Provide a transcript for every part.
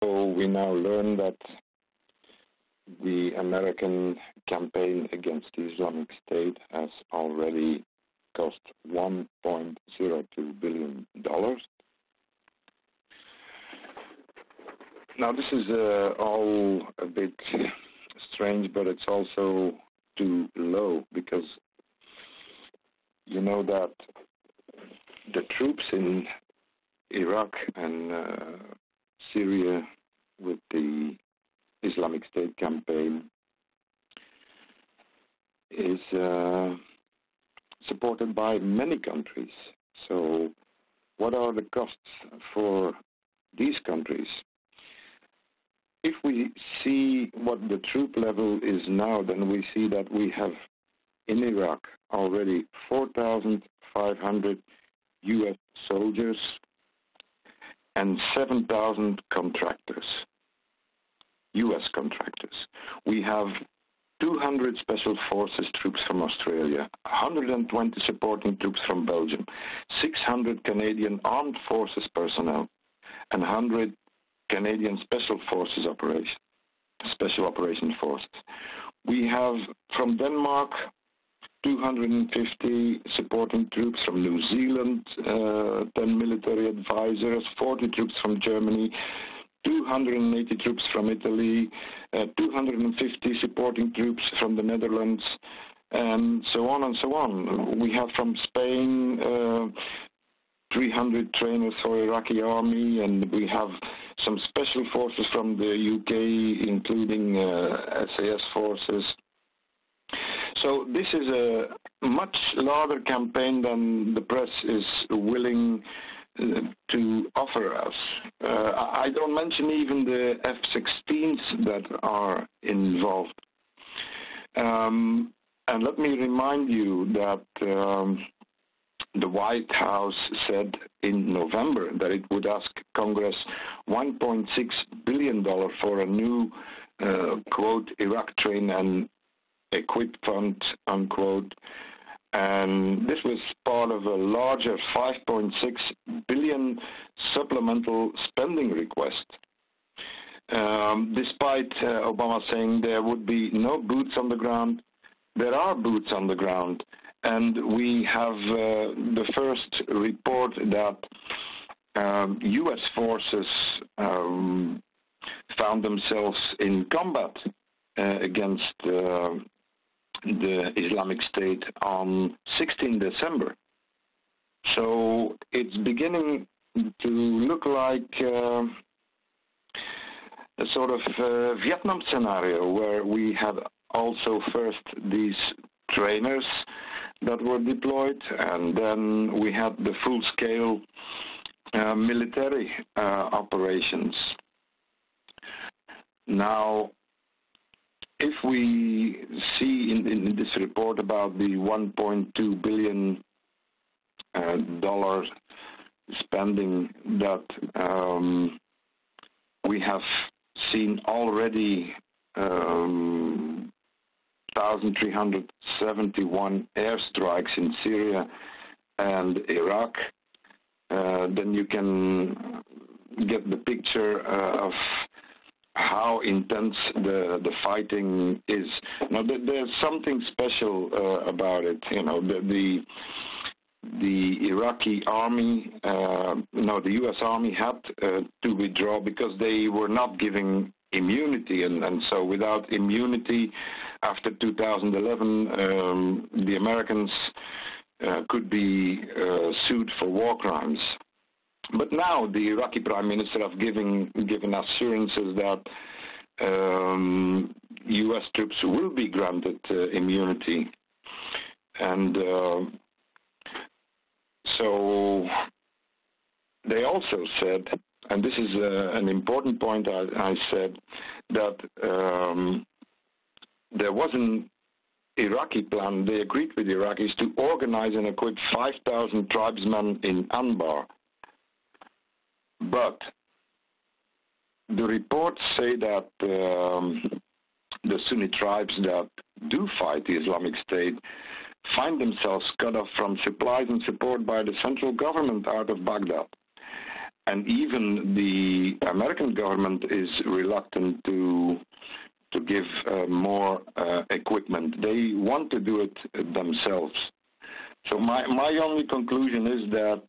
So we now learn that the American campaign against the Islamic State has already cost $1.02 billion. Now this is all a bit strange, but it's also too low, because you know that the troops in Iraq and Syria with the Islamic State campaign is supported by many countries. So what are the costs for these countries? If we see what the troop level is now, then we see that we have in Iraq already 4,500 U.S. soldiers and 7,000 contractors, U.S. contractors. We have 200 Special Forces troops from Australia, 120 supporting troops from Belgium, 600 Canadian Armed Forces personnel, and 100 Canadian Special Forces Special Operation Forces. We have from Denmark 250 supporting troops, from New Zealand 10 military advisors, 40 troops from Germany, 280 troops from Italy, 250 supporting troops from the Netherlands, and so on and so on. We have from Spain 300 trainers for Iraqi army, and we have some special forces from the UK, including SAS forces. So this is a much larger campaign than the press is willing to offer us. I don't mention even the F-16s that are involved. And let me remind you that the White House said in November that it would ask Congress $1.6 billion for a new, quote, Iraq train and equip fund, unquote. And this was part of a larger $5.6 billion supplemental spending request. Despite Obama saying there would be no boots on the ground, there are boots on the ground. And we have the first report that U.S. forces found themselves in combat against the Islamic State on 16 December. So it's beginning to look like a sort of Vietnam scenario, where we had also first these trainers that were deployed, and then we had the full-scale military operations. Now, if we see in this report about the $1.2 billion spending that we have seen already 1,371 airstrikes in Syria and Iraq, then you can get the picture of how intense the fighting is. Now, there's something special about it. You know, the Iraqi army, the U.S. Army had to withdraw because they were not giving immunity, and so without immunity after 2011, the Americans could be sued for war crimes. But now the Iraqi Prime Minister have given assurances that U.S. troops will be granted immunity. And so they also said, and this is an important point, I said, that there was an Iraqi plan. They agreed with the Iraqis to organize and equip 5,000 tribesmen in Anbar. But the reports say that the Sunni tribes that do fight the Islamic State find themselves cut off from supplies and support by the central government out of Baghdad. And even the American government is reluctant to give more equipment. They want to do it themselves. So my only conclusion is that,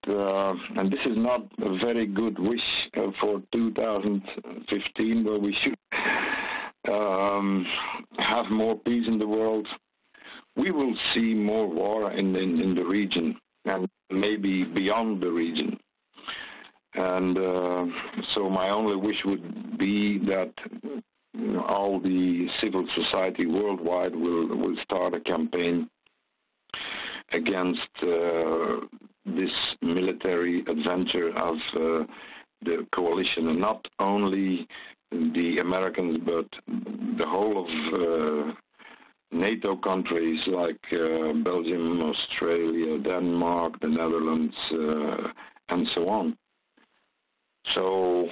and this is not a very good wish for 2015, where we should have more peace in the world, we will see more war in the region, and maybe beyond the region. And so my only wish would be that all the civil society worldwide will start a campaign against this military adventure of the coalition, and not only the Americans, but the whole of NATO countries like Belgium, Australia, Denmark, the Netherlands, and so on. So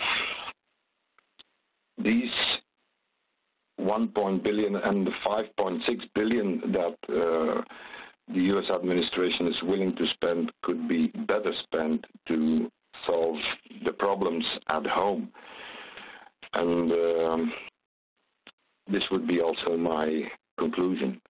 these 1 billion and the 5.6 billion that the U.S. administration is willing to spend could be better spent to solve the problems at home. And this would be also my conclusion.